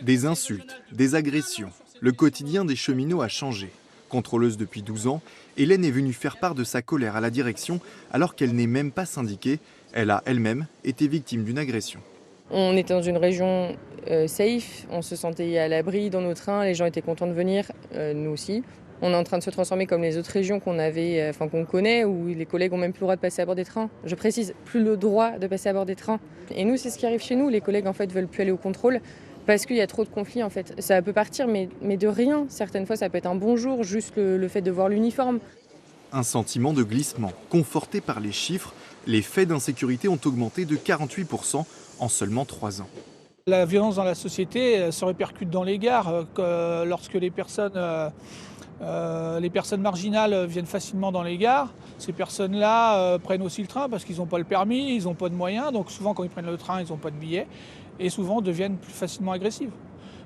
Des insultes, des agressions. Le quotidien des cheminots a changé. Contrôleuse depuis 12 ans, Hélène est venue faire part de sa colère à la direction alors qu'elle n'est même pas syndiquée. Elle a elle-même été victime d'une agression. On était dans une région safe, on se sentait à l'abri dans nos trains, les gens étaient contents de venir, nous aussi. On est en train de se transformer comme les autres régions qu'on connaît, où les collègues ont même plus le droit de passer à bord des trains. Je précise, plus le droit de passer à bord des trains. Et nous, c'est ce qui arrive chez nous. Les collègues en fait veulent plus aller au contrôle parce qu'il y a trop de conflits en fait. Ça peut partir, mais de rien. Certaines fois, ça peut être un bonjour, juste le fait de voir l'uniforme. Un sentiment de glissement. Conforté par les chiffres, les faits d'insécurité ont augmenté de 48% en seulement 3 ans. La violence dans la société se répercute dans les gares, lorsque les personnes marginales viennent facilement dans les gares. Ces personnes-là prennent aussi le train parce qu'ils n'ont pas le permis, ils n'ont pas de moyens. Donc souvent quand ils prennent le train, ils n'ont pas de billets et souvent deviennent plus facilement agressives.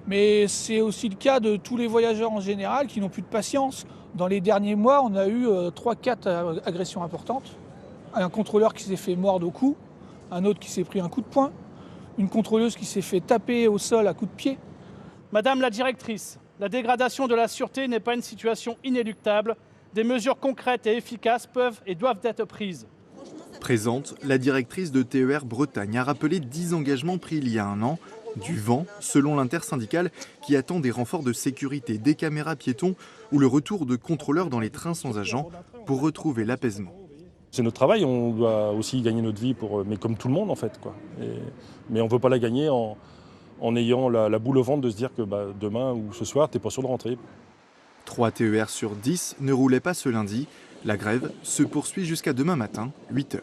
Mais c'est aussi le cas de tous les voyageurs en général qui n'ont plus de patience. Dans les derniers mois, on a eu 3-4 agressions importantes. Un contrôleur qui s'est fait mordre au cou, un autre qui s'est pris un coup de poing, une contrôleuse qui s'est fait taper au sol à coups de pied. Madame la directrice, la dégradation de la sûreté n'est pas une situation inéluctable. Des mesures concrètes et efficaces peuvent et doivent être prises. Présente, la directrice de TER Bretagne a rappelé 10 engagements pris il y a un an. Du vent, selon l'intersyndicale, qui attend des renforts de sécurité, des caméras piétons ou le retour de contrôleurs dans les trains sans agents pour retrouver l'apaisement. C'est notre travail, on doit aussi gagner notre vie, mais comme tout le monde en fait. Mais on ne veut pas la gagner en ayant la boule au ventre de se dire que demain ou ce soir, tu n'es pas sûr de rentrer. 3 TER sur 10 ne roulaient pas ce lundi. La grève se poursuit jusqu'à demain matin, 8 h.